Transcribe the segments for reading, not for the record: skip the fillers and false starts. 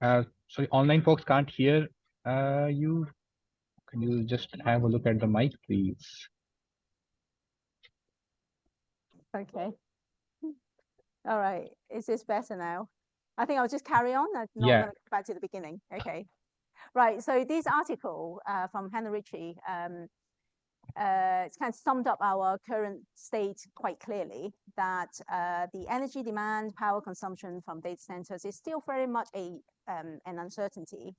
Sorry, online folks can't hear you. Can you just have a look at the mic, please? Okay. All right. Is this better now? I think I'll just carry on. I'm not Yeah. going to go back to the beginning. Okay. Right. So this article from Hannah Ritchie, it's kind of summed up our current state quite clearly, that the energy demand, power consumption from data centers is still very much an uncertainty.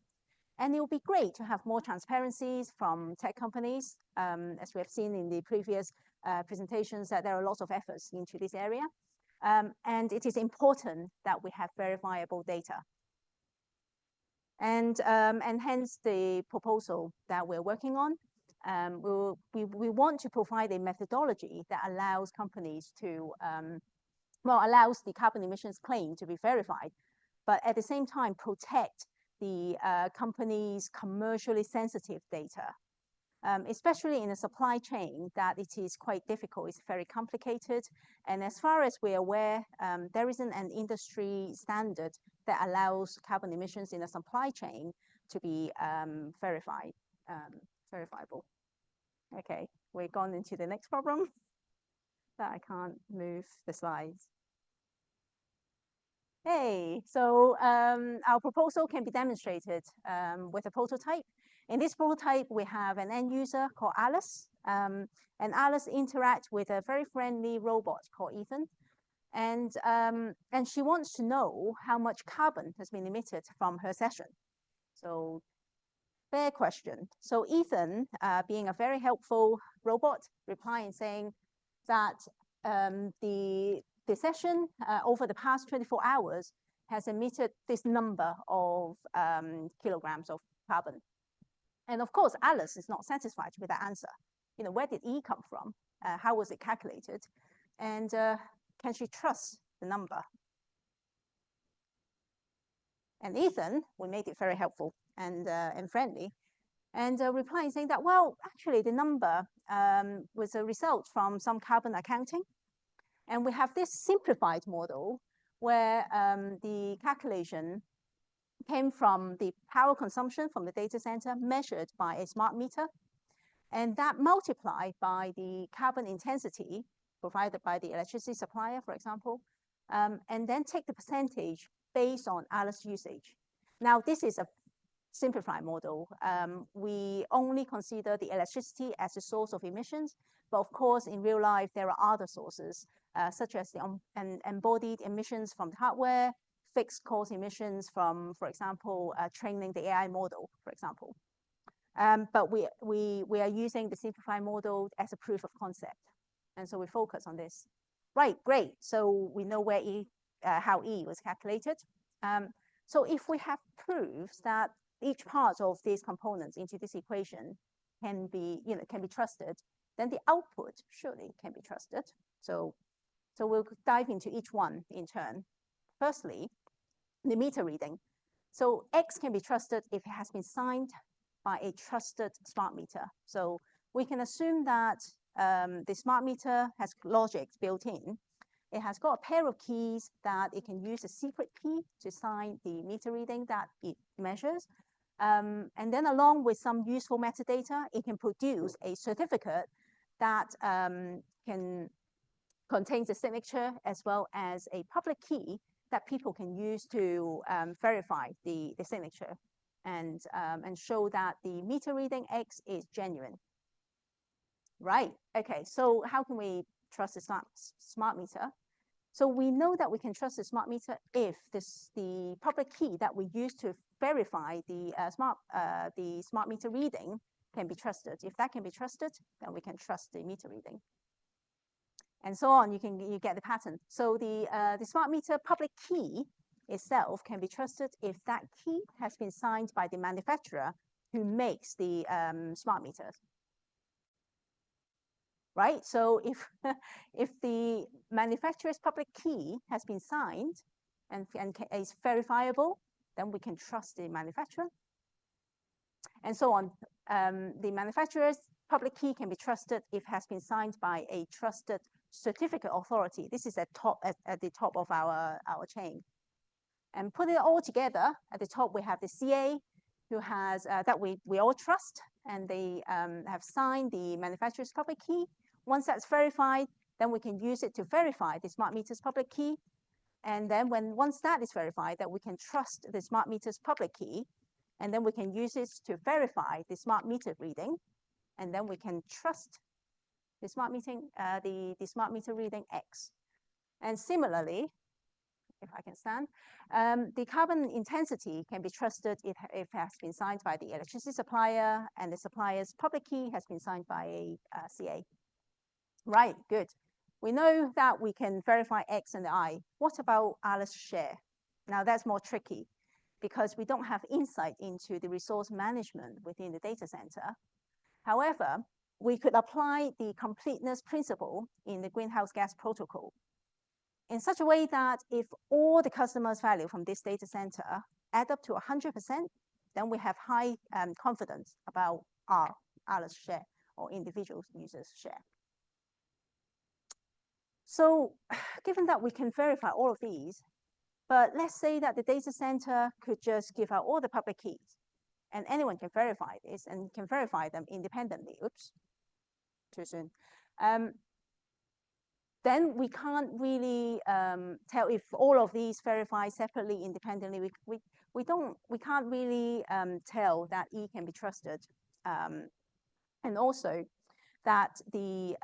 And it will be great to have more transparencies from tech companies, as we have seen in the previous presentations, that there are lots of efforts into this area. And it is important that we have verifiable data. And hence the proposal that we're working on. We want to provide a methodology that allows companies to, allows the carbon emissions claim to be verified, but at the same time protect the company's commercially sensitive data, especially in a supply chain that it is quite difficult, it's very complicated. And as far as we're aware, there isn't an industry standard that allows carbon emissions in a supply chain to be verifiable. Okay, we're gone into the next problem that I can't move the slides. Hey, so our proposal can be demonstrated with a prototype. In this prototype, we have an end user called Alice, and Alice interacts with a very friendly robot called Ethan. And she wants to know how much carbon has been emitted from her session. So fair question. So Ethan, being a very helpful robot, replying saying that the session over the past 24 hours has emitted this number of kilograms of carbon. And of course, Alice is not satisfied with that answer. You know, where did E come from? How was it calculated? And can she trust the number? And Ethan, we made it very helpful and friendly, and replying saying that, well, actually the number was a result from some carbon accounting. And we have this simplified model where the calculation came from the power consumption from the data center measured by a smart meter, and that multiplied by the carbon intensity provided by the electricity supplier, for example, and then take the percentage based on Alice usage. Now, this is a simplified model. We only consider the electricity as a source of emissions, but of course, in real life, there are other sources, such as the embodied emissions from the hardware, fixed cost emissions from, for example, training the AI model, for example. But we are using the simplified model as a proof of concept. And so we focus on this. Right, great. So we know where how E was calculated. So if we have proofs that each part of these components into this equation can be trusted, then the output surely can be trusted. So we'll dive into each one in turn. Firstly, the meter reading. So X can be trusted if it has been signed by a trusted smart meter. So we can assume that the smart meter has logic built in. It has got a pair of keys that it can use a secret key to sign the meter reading that it measures. And then along with some useful metadata, it can produce a certificate that contains a signature as well as a public key that people can use to verify the signature and show that the meter reading X is genuine. Right, okay, so how can we trust the smart meter? So we know that we can trust the smart meter if the public key that we use to verify the smart meter reading can be trusted. If that can be trusted, then we can trust the meter reading. And so on, you get the pattern. So the smart meter public key itself can be trusted if that key has been signed by the manufacturer who makes the smart meters. Right, so if the manufacturer's public key has been signed and is verifiable, then we can trust the manufacturer. And so on. The manufacturer's public key can be trusted if it has been signed by a trusted certificate authority. This is at the top of our chain. And put it all together, at the top we have the CA, who has, that we all trust, and they have signed the manufacturer's public key. Once that's verified, then we can use it to verify the smart meter's public key. And then once that is verified, that we can trust the smart meter's public key, and then we can use it to verify the smart meter reading, and then we can trust the smart smart meter reading X. And similarly, if I can stand, the carbon intensity can be trusted if it has been signed by the electricity supplier, and the supplier's public key has been signed by a CA. Right, good. We know that we can verify X and I. What about Alice share? Now that's more tricky because we don't have insight into the resource management within the data center. However, we could apply the completeness principle in the greenhouse gas protocol in such a way that if all the customers' value from this data center add up to 100%, then we have high confidence about our Alice share or individual users' share. So given that we can verify all of these, but let's say that the data center could just give out all the public keys, and anyone can verify this and can verify them independently. Oops, too soon. Then we can't really tell if all of these verify separately, independently. We can't really tell that E can be trusted, and also that the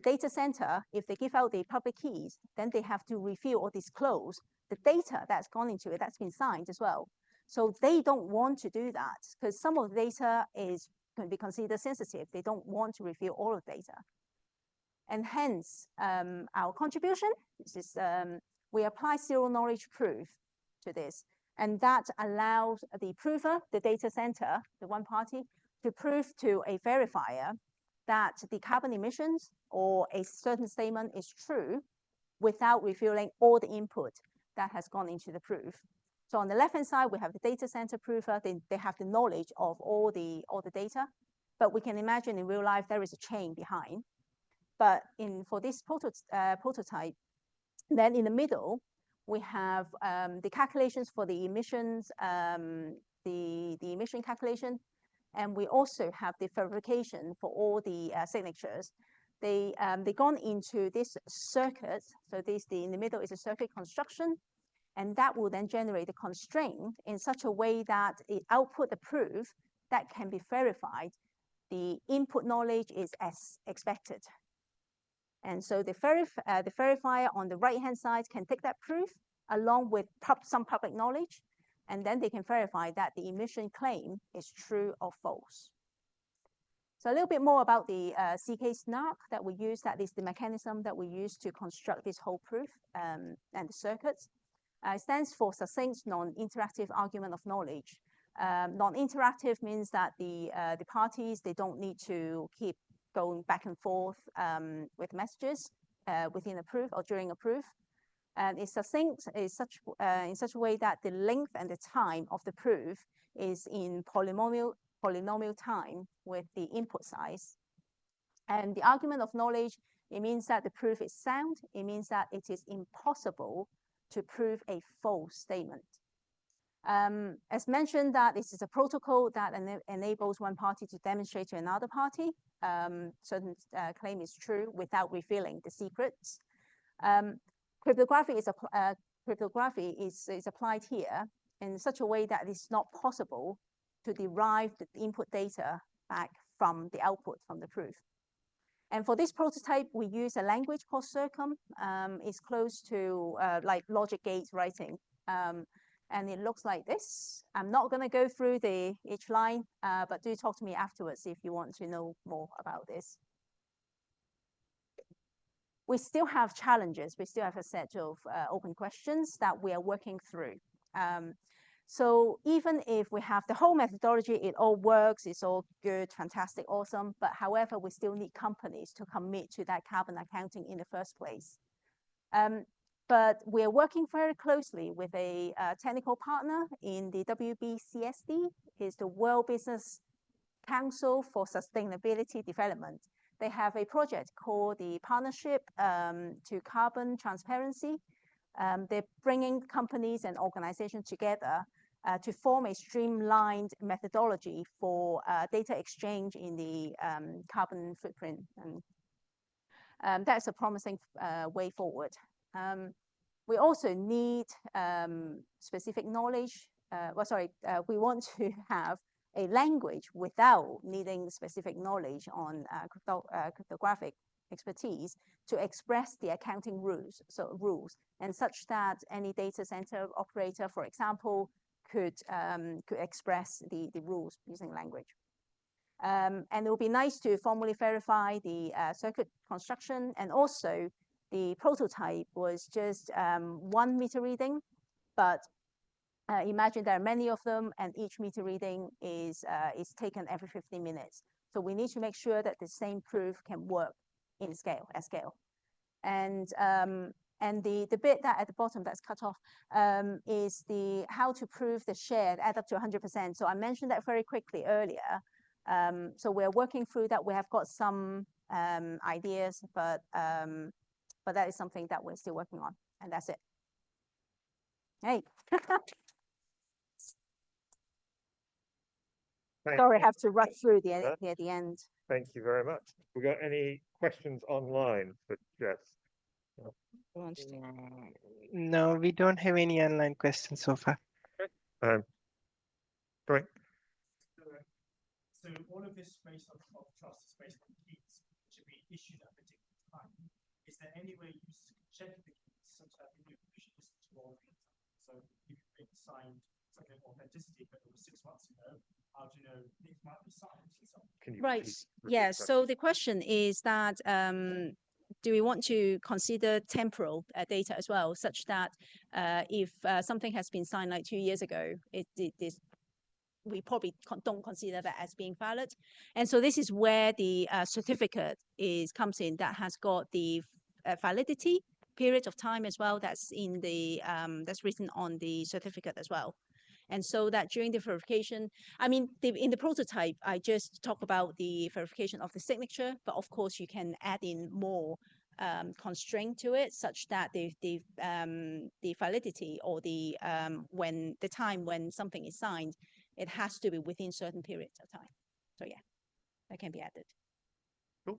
data center, if they give out the public keys, then they have to reveal or disclose the data that's gone into it, that's been signed as well. So they don't want to do that because some of the data can be considered sensitive. They don't want to reveal all of the data. And hence, our contribution is we apply zero knowledge proof to this. And that allows the prover, the data center, the one party, to prove to a verifier that the carbon emissions or a certain statement is true without revealing all the input that has gone into the proof. So on the left-hand side, we have the data center prover. They have the knowledge of all the data. But we can imagine in real life, there is a chain behind. But for this prototype, then in the middle, we have the calculations for the emissions, the emission calculation. And we also have the verification for all the signatures. They gone into this circuit. So in the middle is a circuit construction. And that will then generate a constraint in such a way that it output the proof that can be verified. The input knowledge is as expected. And so the verifier on the right-hand side can take that proof along with some public knowledge, and then they can verify that the emission claim is true or false. So a little bit more about the CK SNARK that we use. That is the mechanism that we use to construct this whole proof and the circuits. It stands for Succinct Non-Interactive Argument of Knowledge. Non-interactive means that the parties, they don't need to keep going back and forth with messages within a proof or during a proof. And it's succinct in such a way that the length and the time of the proof is in polynomial time with the input size. And the argument of knowledge, it means that the proof is sound. It means that it is impossible to prove a false statement. As mentioned, that this is a protocol that enables one party to demonstrate to another party certain claim is true without revealing the secrets. Cryptography is applied here in such a way that it's not possible to derive the input data back from the output from the proof. And for this prototype, we use a language called Circum. It's close to like logic gate writing. And it looks like this. I'm not going to go through each line, but do talk to me afterwards if you want to know more about this. We still have challenges. We still have a set of open questions that we are working through. So even if we have the whole methodology, it all works, it's all good, fantastic, awesome. But however, we still need companies to commit to that carbon accounting in the first place. But we're working very closely with a technical partner in the WBCSD, is the World Business Council for Sustainability Development. They have a project called the Partnership to Carbon Transparency, They're bringing companies and organizations together to form a streamlined methodology for data exchange in the carbon footprint. And that's a promising way forward. We also need specific knowledge. We want to have a language without needing specific knowledge on cryptographic expertise to express the accounting rules, and such that any data center operator, for example, could express the rules using language. And it would be nice to formally verify the circuit construction, and also the prototype was just 1 meter reading, but imagine there are many of them, and each meter reading is taken every 15 minutes. So we need to make sure that the same proof can work at scale. And the bit that at the bottom that's cut off is the how to prove the share add up to 100%. So I mentioned that very quickly earlier. So we're working through that. We have got some ideas, but that is something that we're still working on, and that's it. Hey. Sorry, I have to rush through the end. Thank you very much. We got any questions online for Jess? No, we don't have any online questions so far. Great. So all of this space of trust is based on keys, which have been issued at a particular time. Is there any way you can check the keys such that the new permission is evolving? So you can sign something authenticity, but it was 6 months ago. How do you know things might be signed? Right. Yeah. So the question is that do we want to consider temporal data as well, such that if something has been signed like 2 years ago, we probably don't consider that as being valid. And so this is where the certificate comes in, that has got the validity period of time as well. That's in the that's written on the certificate as well. And so that during the verification, I mean, in the prototype, I just talk about the verification of the signature, but of course you can add in more constraint to it, such that the validity or the time when something is signed, it has to be within certain periods of time. So yeah, that can be added. Cool.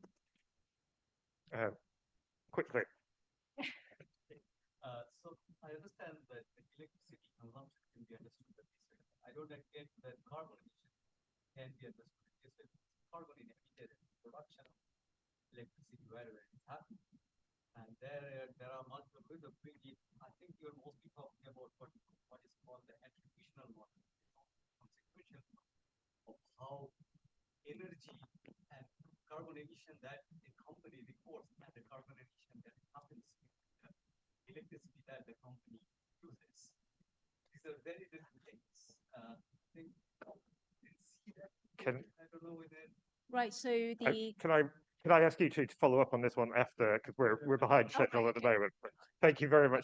Quickly. So I understand that electricity consumption can be understood at this way. I don't get that carbon emission can be understood at this way. Carbon emitted in production of electricity wherever it is happening. And there are multiple ways of doing it. I think you're mostly talking about what is called the attributional model, consequential model of how energy and carbon emission that a company reports and the carbon emission that happens in the electricity that the company uses. These are very different things. I think I don't know whether. Right. So the can I ask you to follow up on this one after, because we're behind schedule at the moment. Thank you very much.